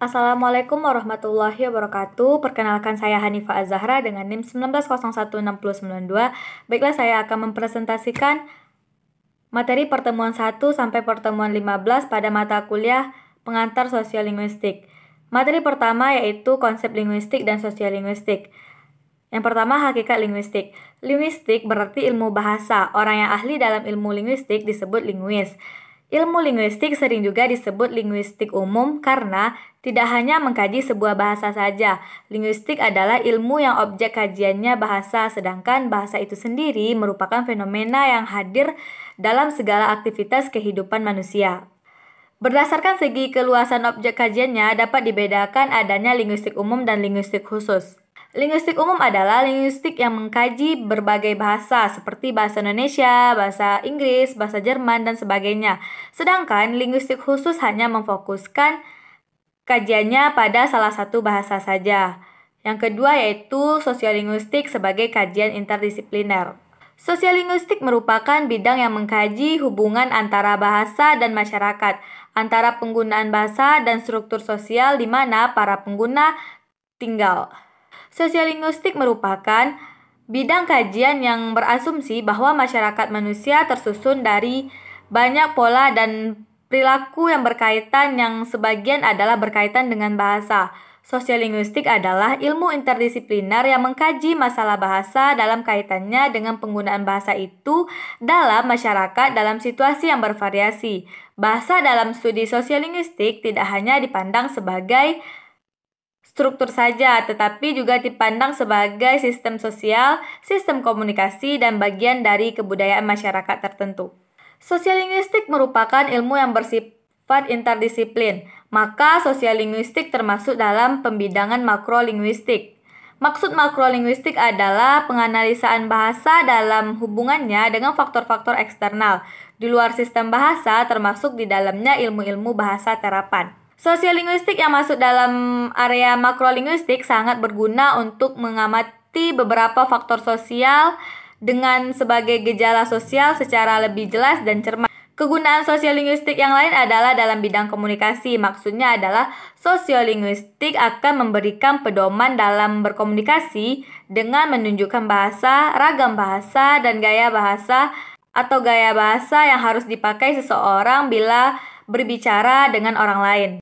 Assalamualaikum warahmatullahi wabarakatuh. Perkenalkan saya Hanifah Az-Zahra dengan NIM 19016092. Baiklah, saya akan mempresentasikan materi pertemuan 1 sampai pertemuan 15 pada mata kuliah pengantar sosiolinguistik. Materi pertama yaitu konsep linguistik dan sosiolinguistik. Yang pertama, hakikat linguistik. Linguistik berarti ilmu bahasa. Orang yang ahli dalam ilmu linguistik disebut linguis. Ilmu linguistik sering juga disebut linguistik umum karena tidak hanya mengkaji sebuah bahasa saja. Linguistik adalah ilmu yang objek kajiannya bahasa, sedangkan bahasa itu sendiri merupakan fenomena yang hadir dalam segala aktivitas kehidupan manusia. Berdasarkan segi keluasan objek kajiannya dapat dibedakan adanya linguistik umum dan linguistik khusus. Linguistik umum adalah linguistik yang mengkaji berbagai bahasa seperti bahasa Indonesia, bahasa Inggris, bahasa Jerman, dan sebagainya. Sedangkan linguistik khusus hanya memfokuskan kajiannya pada salah satu bahasa saja. Yang kedua yaitu sosiolinguistik sebagai kajian interdisipliner. Sosiolinguistik merupakan bidang yang mengkaji hubungan antara bahasa dan masyarakat, antara penggunaan bahasa dan struktur sosial di mana para pengguna tinggal. Sosiolinguistik merupakan bidang kajian yang berasumsi bahwa masyarakat manusia tersusun dari banyak pola dan perilaku yang berkaitan yang sebagian adalah berkaitan dengan bahasa. Sosiolinguistik adalah ilmu interdisipliner yang mengkaji masalah bahasa dalam kaitannya dengan penggunaan bahasa itu dalam masyarakat dalam situasi yang bervariasi. Bahasa dalam studi sosiolinguistik tidak hanya dipandang sebagai struktur saja, tetapi juga dipandang sebagai sistem sosial, sistem komunikasi, dan bagian dari kebudayaan masyarakat tertentu. Sosiolinguistik merupakan ilmu yang bersifat interdisiplin, maka sosiolinguistik termasuk dalam pembidangan makrolinguistik. Maksud makrolinguistik adalah penganalisaan bahasa dalam hubungannya dengan faktor-faktor eksternal, di luar sistem bahasa termasuk di dalamnya ilmu-ilmu bahasa terapan. Sosiolinguistik yang masuk dalam area makrolinguistik sangat berguna untuk mengamati beberapa faktor sosial dengan sebagai gejala sosial secara lebih jelas dan cermat. Kegunaan sosiolinguistik yang lain adalah dalam bidang komunikasi. Maksudnya adalah sosiolinguistik akan memberikan pedoman dalam berkomunikasi dengan menunjukkan bahasa, ragam bahasa, dan gaya bahasa atau gaya bahasa yang harus dipakai seseorang bila berbicara dengan orang lain.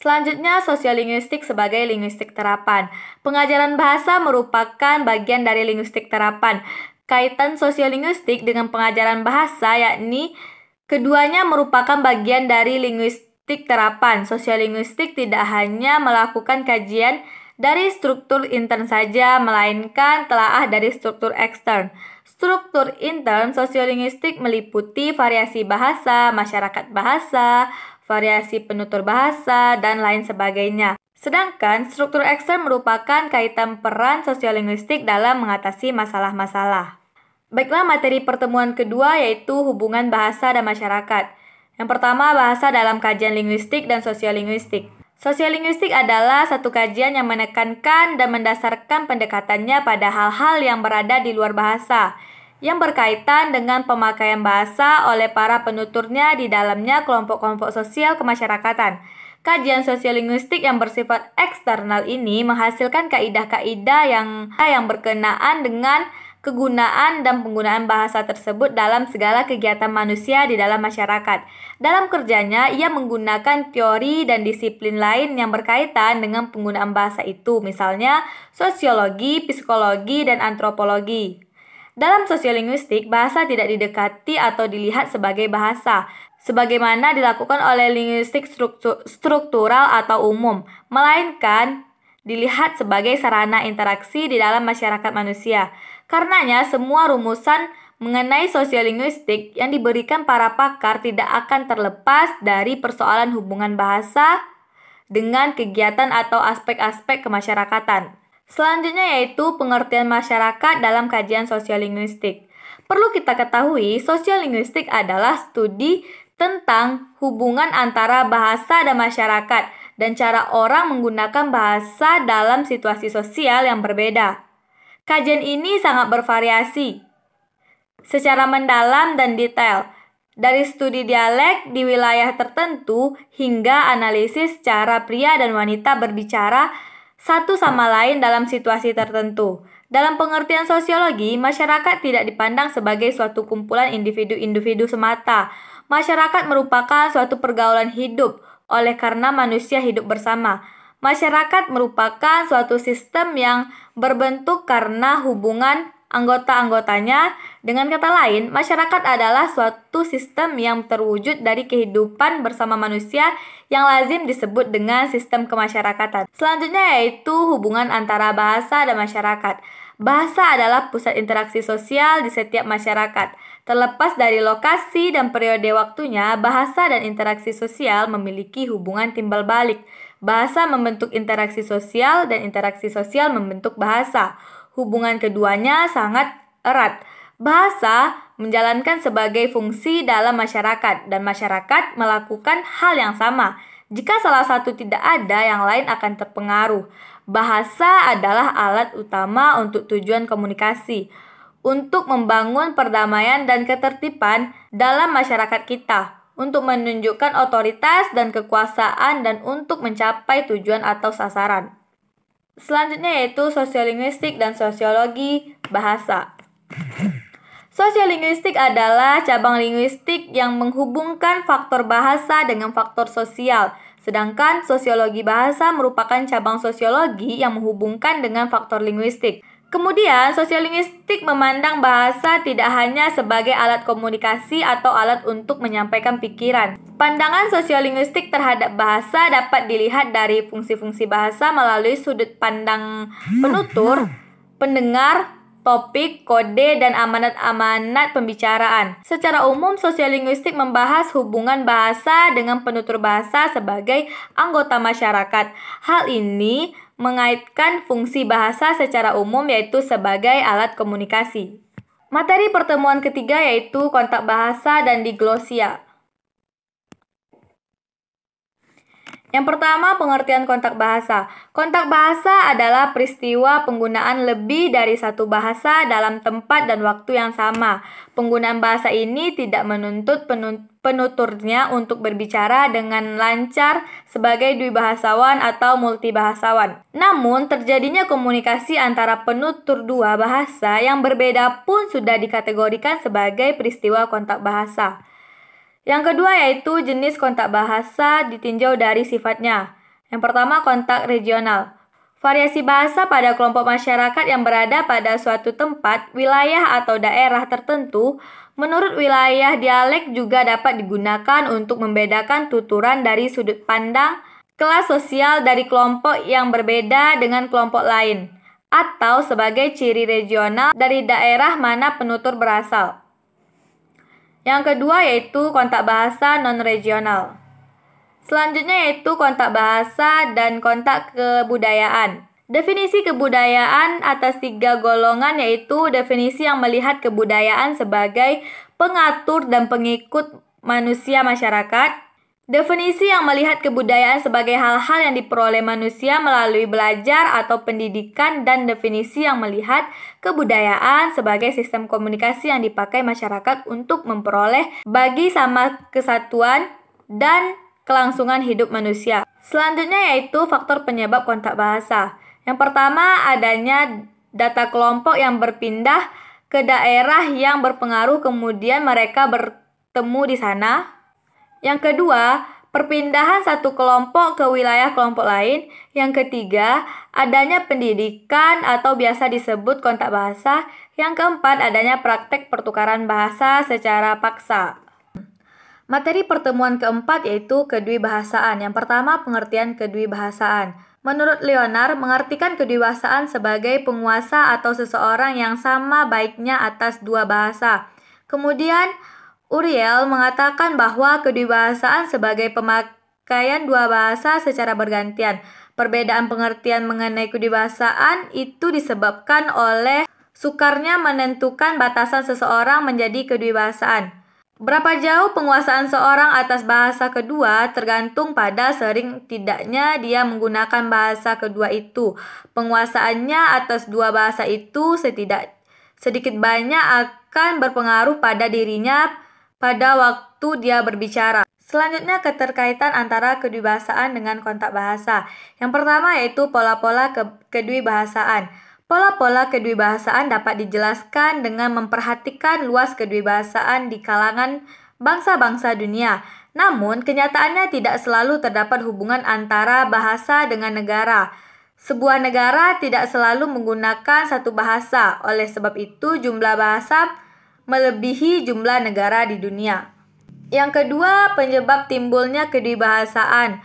Selanjutnya, sosiolinguistik sebagai linguistik terapan. Pengajaran bahasa merupakan bagian dari linguistik terapan. Kaitan sosiolinguistik dengan pengajaran bahasa yakni keduanya merupakan bagian dari linguistik terapan. Sosiolinguistik tidak hanya melakukan kajian dari struktur intern saja, melainkan telaah dari struktur ekstern. Struktur intern sosiolinguistik meliputi variasi bahasa, masyarakat bahasa, variasi penutur bahasa, dan lain sebagainya. Sedangkan struktur ekstern merupakan kaitan peran sosiolinguistik dalam mengatasi masalah-masalah. Baiklah, materi pertemuan kedua yaitu hubungan bahasa dan masyarakat. Yang pertama, bahasa dalam kajian linguistik dan sosiolinguistik. Sosiolinguistik adalah satu kajian yang menekankan dan mendasarkan pendekatannya pada hal-hal yang berada di luar bahasa, yang berkaitan dengan pemakaian bahasa oleh para penuturnya di dalamnya kelompok-kelompok sosial kemasyarakatan. Kajian sosiolinguistik yang bersifat eksternal ini menghasilkan kaidah-kaidah yang berkenaan dengan kegunaan dan penggunaan bahasa tersebut dalam segala kegiatan manusia di dalam masyarakat. Dalam kerjanya, ia menggunakan teori dan disiplin lain yang berkaitan dengan penggunaan bahasa itu, misalnya sosiologi, psikologi, dan antropologi. Dalam sosiolinguistik, bahasa tidak didekati atau dilihat sebagai bahasa, sebagaimana dilakukan oleh linguistik struktural atau umum, melainkan dilihat sebagai sarana interaksi di dalam masyarakat manusia. Karenanya, semua rumusan mengenai sosiolinguistik yang diberikan para pakar tidak akan terlepas dari persoalan hubungan bahasa dengan kegiatan atau aspek-aspek kemasyarakatan. Selanjutnya yaitu pengertian masyarakat dalam kajian sosiolinguistik. Perlu kita ketahui, sosiolinguistik adalah studi tentang hubungan antara bahasa dan masyarakat dan cara orang menggunakan bahasa dalam situasi sosial yang berbeda. Kajian ini sangat bervariasi secara mendalam dan detail dari studi dialek di wilayah tertentu hingga analisis cara pria dan wanita berbicara satu sama lain dalam situasi tertentu. Dalam pengertian sosiologi, masyarakat tidak dipandang sebagai suatu kumpulan individu-individu semata. Masyarakat merupakan suatu pergaulan hidup, oleh karena manusia hidup bersama. Masyarakat merupakan suatu sistem yang berbentuk karena hubungan anggota-anggotanya. Dengan kata lain, masyarakat adalah suatu sistem yang terwujud dari kehidupan bersama manusia yang lazim disebut dengan sistem kemasyarakatan. Selanjutnya yaitu hubungan antara bahasa dan masyarakat. Bahasa adalah pusat interaksi sosial di setiap masyarakat. Terlepas dari lokasi dan periode waktunya, bahasa dan interaksi sosial memiliki hubungan timbal balik. Bahasa membentuk interaksi sosial dan interaksi sosial membentuk bahasa. Hubungan keduanya sangat erat. Bahasa menjalankan sebagai fungsi dalam masyarakat dan masyarakat melakukan hal yang sama. Jika salah satu tidak ada, yang lain akan terpengaruh. Bahasa adalah alat utama untuk tujuan komunikasi, untuk membangun perdamaian dan ketertiban dalam masyarakat kita, untuk menunjukkan otoritas dan kekuasaan, dan untuk mencapai tujuan atau sasaran. Selanjutnya yaitu sosiolinguistik dan sosiologi bahasa. Sosiolinguistik adalah cabang linguistik yang menghubungkan faktor bahasa dengan faktor sosial. Sedangkan sosiologi bahasa merupakan cabang sosiologi yang menghubungkan dengan faktor linguistik. Kemudian, sosiolinguistik memandang bahasa tidak hanya sebagai alat komunikasi atau alat untuk menyampaikan pikiran. Pandangan sosiolinguistik terhadap bahasa dapat dilihat dari fungsi-fungsi bahasa melalui sudut pandang penutur, pendengar, topik, kode, dan amanat-amanat pembicaraan. Secara umum, sosiolinguistik membahas hubungan bahasa dengan penutur bahasa sebagai anggota masyarakat. Hal ini mengaitkan fungsi bahasa secara umum yaitu sebagai alat komunikasi. Materi pertemuan ketiga yaitu kontak bahasa dan diglosia. Yang pertama, pengertian kontak bahasa. Kontak bahasa adalah peristiwa penggunaan lebih dari satu bahasa dalam tempat dan waktu yang sama. Penggunaan bahasa ini tidak menuntut penuturnya untuk berbicara dengan lancar sebagai dwibahasawan atau multibahasawan. Namun, terjadinya komunikasi antara penutur dua bahasa yang berbeda pun sudah dikategorikan sebagai peristiwa kontak bahasa. Yang kedua yaitu jenis kontak bahasa ditinjau dari sifatnya. Yang pertama, kontak regional. Variasi bahasa pada kelompok masyarakat yang berada pada suatu tempat, wilayah atau daerah tertentu. Menurut wilayah, dialek juga dapat digunakan untuk membedakan tuturan dari sudut pandang kelas sosial dari kelompok yang berbeda dengan kelompok lain, atau sebagai ciri regional dari daerah mana penutur berasal. Yang kedua yaitu kontak bahasa non-regional. Selanjutnya yaitu kontak bahasa dan kontak kebudayaan. Definisi kebudayaan atas 3 golongan yaitu definisi yang melihat kebudayaan sebagai pengatur dan pengikut manusia masyarakat. Definisi yang melihat kebudayaan sebagai hal-hal yang diperoleh manusia melalui belajar atau pendidikan, dan definisi yang melihat kebudayaan sebagai sistem komunikasi yang dipakai masyarakat untuk memperoleh bagi sama kesatuan dan kelangsungan hidup manusia. Selanjutnya yaitu faktor penyebab kontak bahasa. Yang pertama, adanya data kelompok yang berpindah ke daerah yang berpengaruh kemudian mereka bertemu di sana. Yang kedua, perpindahan satu kelompok ke wilayah kelompok lain. Yang ketiga, adanya pendidikan atau biasa disebut kontak bahasa. Yang keempat, adanya praktek pertukaran bahasa secara paksa. Materi pertemuan keempat yaitu kedwibahasaan. Yang pertama, pengertian kedwibahasaan. Menurut Leonard, mengartikan kedwibahasaan sebagai penguasa atau seseorang yang sama baiknya atas 2 bahasa. Kemudian, Uriel mengatakan bahwa kedwibahasaan sebagai pemakaian 2 bahasa secara bergantian. Perbedaan pengertian mengenai kedwibahasaan itu disebabkan oleh sukarnya menentukan batasan seseorang menjadi kedwibahasaan. Berapa jauh penguasaan seorang atas bahasa kedua tergantung pada sering tidaknya dia menggunakan bahasa kedua itu. Penguasaannya atas 2 bahasa itu sedikit banyak akan berpengaruh pada dirinya pada waktu dia berbicara. Selanjutnya, keterkaitan antara kedwibahasaan dengan kontak bahasa. Yang pertama yaitu pola-pola kedwibahasaan. Pola-pola kedwibahasaan dapat dijelaskan dengan memperhatikan luas kedwibahasaan di kalangan bangsa-bangsa dunia. Namun, kenyataannya tidak selalu terdapat hubungan antara bahasa dengan negara. Sebuah negara tidak selalu menggunakan satu bahasa, oleh sebab itu jumlah bahasa melebihi jumlah negara di dunia. Yang kedua, penyebab timbulnya kedwibahasaan.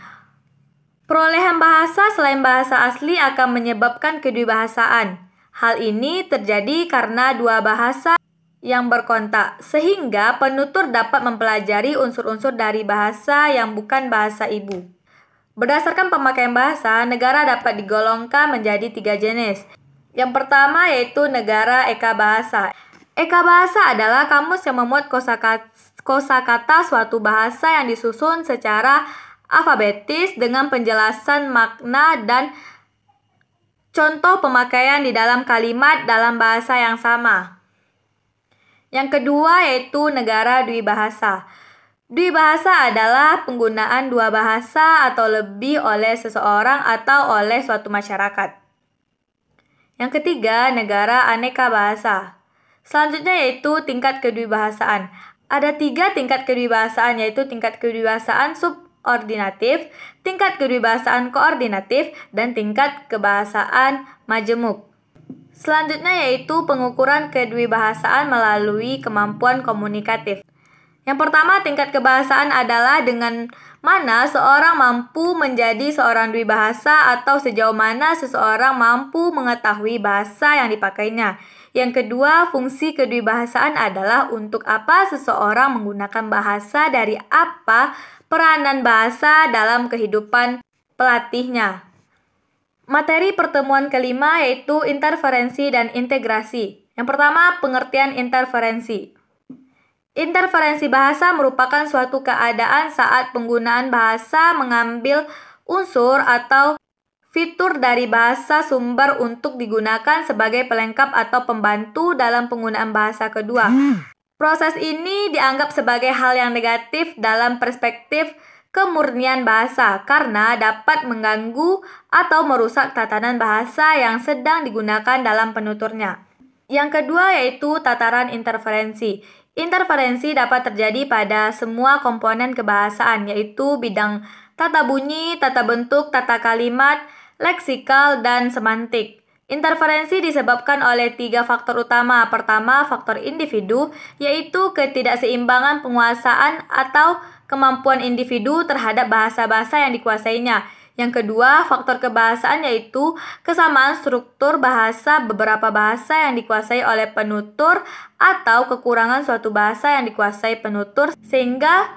Perolehan bahasa selain bahasa asli akan menyebabkan kedwibahasaan. Hal ini terjadi karena dua bahasa yang berkontak, sehingga penutur dapat mempelajari unsur-unsur dari bahasa yang bukan bahasa ibu. Berdasarkan pemakaian bahasa, negara dapat digolongkan menjadi 3 jenis. Yang pertama yaitu negara eka bahasa. Eka bahasa adalah kamus yang memuat kosakata suatu bahasa yang disusun secara alfabetis dengan penjelasan makna dan contoh pemakaian di dalam kalimat dalam bahasa yang sama. Yang kedua yaitu negara dwibahasa. Dwibahasa adalah penggunaan dua bahasa atau lebih oleh seseorang atau oleh suatu masyarakat. Yang ketiga, negara aneka bahasa. Selanjutnya yaitu tingkat kedwibahasaan. Ada 3 tingkat kedwibahasaan, yaitu tingkat kedwibahasaan subordinatif, tingkat kedwibahasaan koordinatif, dan tingkat kebahasaan majemuk. Selanjutnya yaitu pengukuran kedwibahasaan melalui kemampuan komunikatif. Yang pertama, tingkat kebahasaan adalah dengan mana seorang mampu menjadi seorang dwibahasa atau sejauh mana seseorang mampu mengetahui bahasa yang dipakainya. Yang kedua, fungsi kedwibahasaan adalah untuk apa seseorang menggunakan bahasa, dari apa peranan bahasa dalam kehidupan pelatihnya. Materi pertemuan kelima yaitu interferensi dan integrasi. Yang pertama, pengertian interferensi. Interferensi bahasa merupakan suatu keadaan saat penggunaan bahasa mengambil unsur atau fitur dari bahasa sumber untuk digunakan sebagai pelengkap atau pembantu dalam penggunaan bahasa kedua. Proses ini dianggap sebagai hal yang negatif dalam perspektif kemurnian bahasa karena dapat mengganggu atau merusak tatanan bahasa yang sedang digunakan dalam penuturnya. Yang kedua yaitu tataran interferensi. Interferensi dapat terjadi pada semua komponen kebahasaan, yaitu bidang tata bunyi, tata bentuk, tata kalimat, leksikal, dan semantik. Interferensi disebabkan oleh 3 faktor utama. Pertama, faktor individu, yaitu ketidakseimbangan penguasaan atau kemampuan individu terhadap bahasa-bahasa yang dikuasainya. Yang kedua, faktor kebahasaan, yaitu kesamaan struktur bahasa beberapa bahasa yang dikuasai oleh penutur atau kekurangan suatu bahasa yang dikuasai penutur sehingga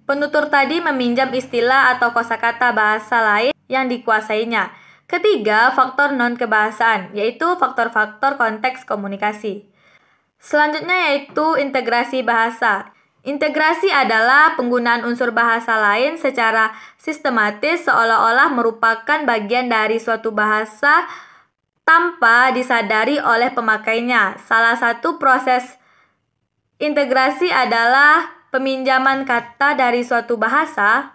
penutur tadi meminjam istilah atau kosakata bahasa lain yang dikuasainya. Ketiga, faktor non-kebahasaan, yaitu faktor-faktor konteks komunikasi. Selanjutnya yaitu integrasi bahasa. Integrasi adalah penggunaan unsur bahasa lain secara sistematis seolah-olah merupakan bagian dari suatu bahasa tanpa disadari oleh pemakainya. Salah satu proses integrasi adalah peminjaman kata dari suatu bahasa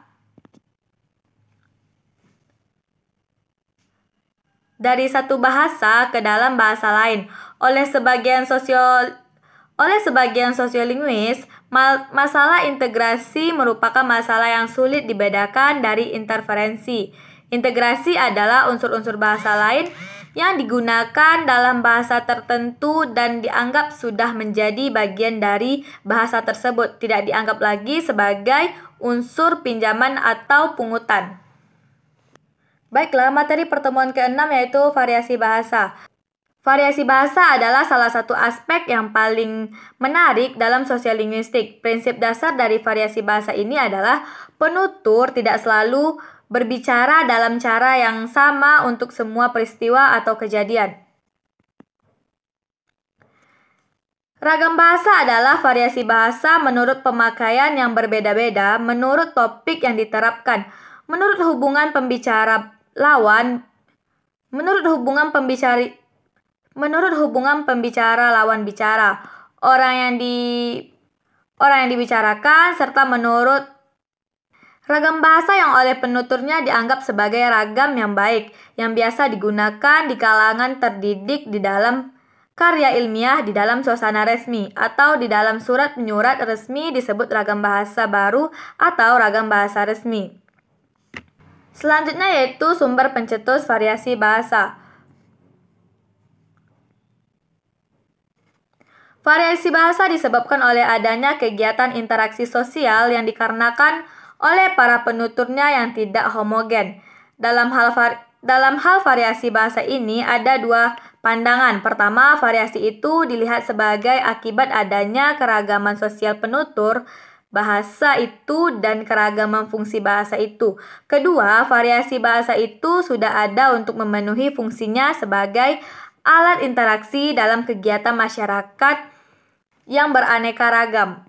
dari satu bahasa ke dalam bahasa lain. Oleh sebagian sosiolinguis, masalah integrasi merupakan masalah yang sulit dibedakan dari interferensi. Integrasi adalah unsur-unsur bahasa lain yang digunakan dalam bahasa tertentu dan dianggap sudah menjadi bagian dari bahasa tersebut, tidak dianggap lagi sebagai unsur pinjaman atau pungutan. Baiklah, materi pertemuan ke-6 yaitu variasi bahasa. Variasi bahasa adalah salah satu aspek yang paling menarik dalam sosiolinguistik. Prinsip dasar dari variasi bahasa ini adalah penutur tidak selalu berbicara dalam cara yang sama untuk semua peristiwa atau kejadian. Ragam bahasa adalah variasi bahasa menurut pemakaian yang berbeda-beda, menurut topik yang diterapkan, menurut hubungan pembicara lawan, menurut hubungan pembicara lawan bicara, orang yang orang yang dibicarakan, serta menurut ragam bahasa yang oleh penuturnya dianggap sebagai ragam yang baik, yang biasa digunakan di kalangan terdidik di dalam karya ilmiah di dalam suasana resmi, atau di dalam surat menyurat resmi disebut ragam bahasa baru atau ragam bahasa resmi. Selanjutnya yaitu sumber pencetus variasi bahasa. Variasi bahasa disebabkan oleh adanya kegiatan interaksi sosial yang dikarenakan oleh para penuturnya yang tidak homogen. Dalam hal variasi bahasa ini ada dua pandangan. Pertama, variasi itu dilihat sebagai akibat adanya keragaman sosial penutur bahasa itu dan keragaman fungsi bahasa itu. Kedua, variasi bahasa itu sudah ada untuk memenuhi fungsinya sebagai alat interaksi dalam kegiatan masyarakat yang beraneka ragam.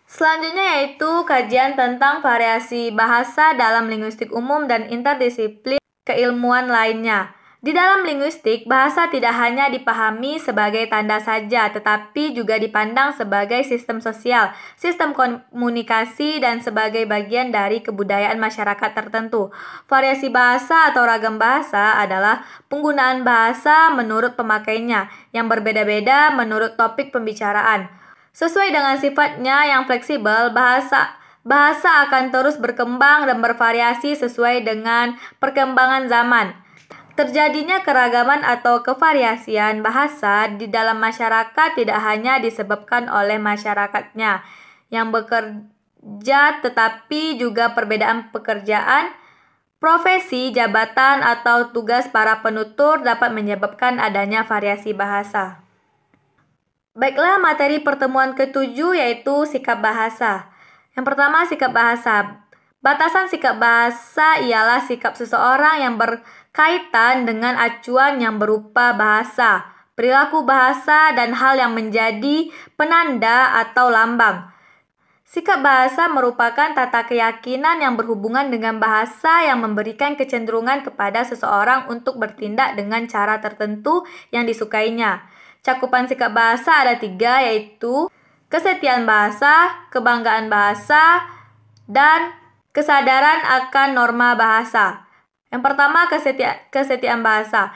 Selanjutnya yaitu kajian tentang variasi bahasa dalam linguistik umum dan interdisiplin keilmuan lainnya. Di dalam linguistik, bahasa tidak hanya dipahami sebagai tanda saja, tetapi juga dipandang sebagai sistem sosial, sistem komunikasi, dan sebagai bagian dari kebudayaan masyarakat tertentu. Variasi bahasa atau ragam bahasa adalah penggunaan bahasa menurut pemakainya, yang berbeda-beda menurut topik pembicaraan. Sesuai dengan sifatnya yang fleksibel, bahasa akan terus berkembang dan bervariasi sesuai dengan perkembangan zaman. Terjadinya keragaman atau kevariasian bahasa di dalam masyarakat tidak hanya disebabkan oleh masyarakatnya yang bekerja, tetapi juga perbedaan pekerjaan, profesi, jabatan, atau tugas para penutur dapat menyebabkan adanya variasi bahasa. Baiklah, materi pertemuan ke-7 yaitu sikap bahasa. Yang pertama, sikap bahasa. Batasan sikap bahasa ialah sikap seseorang yang berkaitan dengan acuan yang berupa bahasa, perilaku bahasa, dan hal yang menjadi penanda atau lambang. Sikap bahasa merupakan tata keyakinan yang berhubungan dengan bahasa yang memberikan kecenderungan kepada seseorang untuk bertindak dengan cara tertentu yang disukainya. Cakupan sikap bahasa ada 3, yaitu kesetiaan bahasa, kebanggaan bahasa, dan kesadaran akan norma bahasa. Yang pertama, kesetiaan bahasa.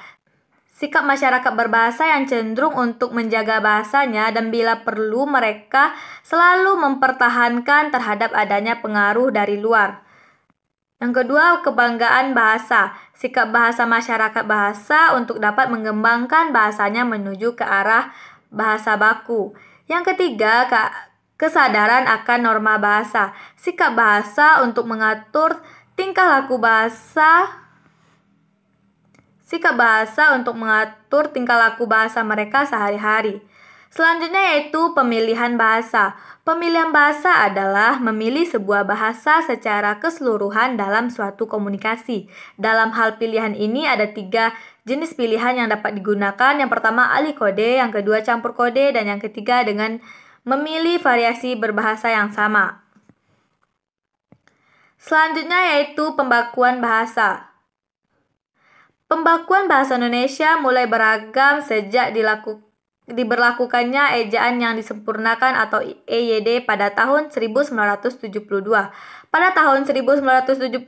Sikap masyarakat berbahasa yang cenderung untuk menjaga bahasanya dan bila perlu mereka selalu mempertahankan terhadap adanya pengaruh dari luar. Yang kedua, kebanggaan bahasa. Sikap bahasa masyarakat bahasa untuk dapat mengembangkan bahasanya menuju ke arah bahasa baku. Yang ketiga, kesadaran akan norma bahasa. Sikap bahasa untuk mengatur tingkah laku bahasa. Sikap bahasa untuk mengatur tingkah laku bahasa mereka sehari-hari. Selanjutnya yaitu pemilihan bahasa. Pemilihan bahasa adalah memilih sebuah bahasa secara keseluruhan dalam suatu komunikasi. Dalam hal pilihan ini ada 3 jenis pilihan yang dapat digunakan. Yang pertama alih kode, yang kedua campur kode, dan yang ketiga dengan memilih variasi berbahasa yang sama. Selanjutnya yaitu pembakuan bahasa. Pembakuan bahasa Indonesia mulai beragam sejak diberlakukannya ejaan yang disempurnakan atau EYD pada tahun 1972. Pada tahun 1975,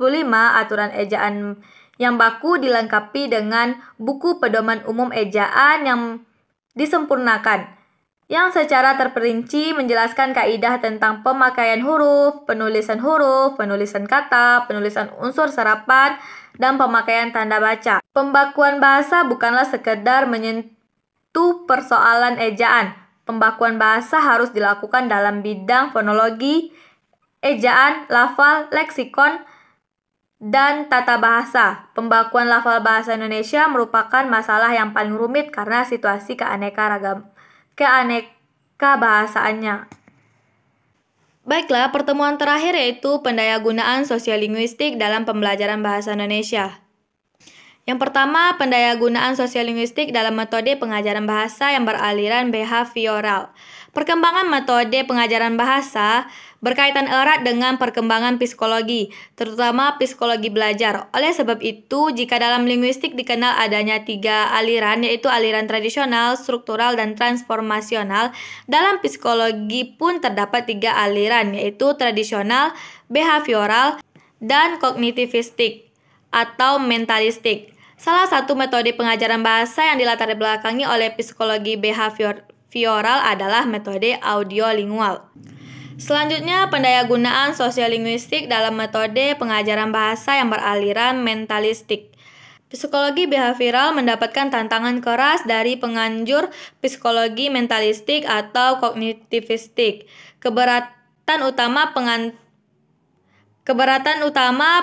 aturan ejaan yang baku dilengkapi dengan buku pedoman umum ejaan yang disempurnakan, yang secara terperinci menjelaskan kaidah tentang pemakaian huruf, penulisan kata, penulisan unsur serapan, dan pemakaian tanda baca. Pembakuan bahasa bukanlah sekedar menyentuh persoalan ejaan. Pembakuan bahasa harus dilakukan dalam bidang fonologi, ejaan, lafal, leksikon, dan tata bahasa. Pembakuan lafal bahasa Indonesia merupakan masalah yang paling rumit karena situasi keaneka bahasaannya. Baiklah, pertemuan terakhir yaitu pendayagunaan sosiolinguistik dalam pembelajaran bahasa Indonesia. Yang pertama, pendayagunaan sosiolinguistik dalam metode pengajaran bahasa yang beraliran behavioral. Perkembangan metode pengajaran bahasa berkaitan erat dengan perkembangan psikologi, terutama psikologi belajar. Oleh sebab itu, jika dalam linguistik dikenal adanya 3 aliran, yaitu aliran tradisional, struktural, dan transformasional, dalam psikologi pun terdapat 3 aliran, yaitu tradisional, behavioral, dan kognitivistik atau mentalistik. Salah satu metode pengajaran bahasa yang dilatar belakangi oleh psikologi behavioral adalah metode audiolingual. Selanjutnya, pendayagunaan sosiolinguistik dalam metode pengajaran bahasa yang beraliran mentalistik. Psikologi behavioral mendapatkan tantangan keras dari penganjur psikologi mentalistik atau kognitivistik. Keberatan utama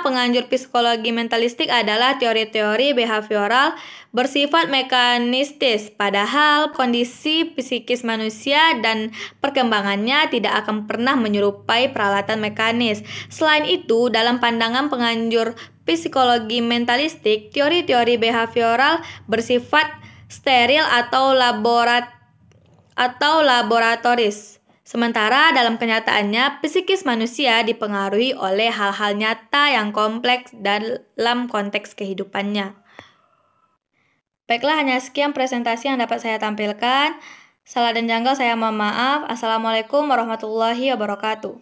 penganjur psikologi mentalistik adalah teori-teori behavioral bersifat mekanistis, padahal kondisi psikis manusia dan perkembangannya tidak akan pernah menyerupai peralatan mekanis. Selain itu, dalam pandangan penganjur psikologi mentalistik, teori-teori behavioral bersifat steril atau laboratoris. Sementara dalam kenyataannya, psikis manusia dipengaruhi oleh hal-hal nyata yang kompleks dalam konteks kehidupannya. Baiklah, hanya sekian presentasi yang dapat saya tampilkan. Salah dan janggal saya mohon maaf. Assalamualaikum warahmatullahi wabarakatuh.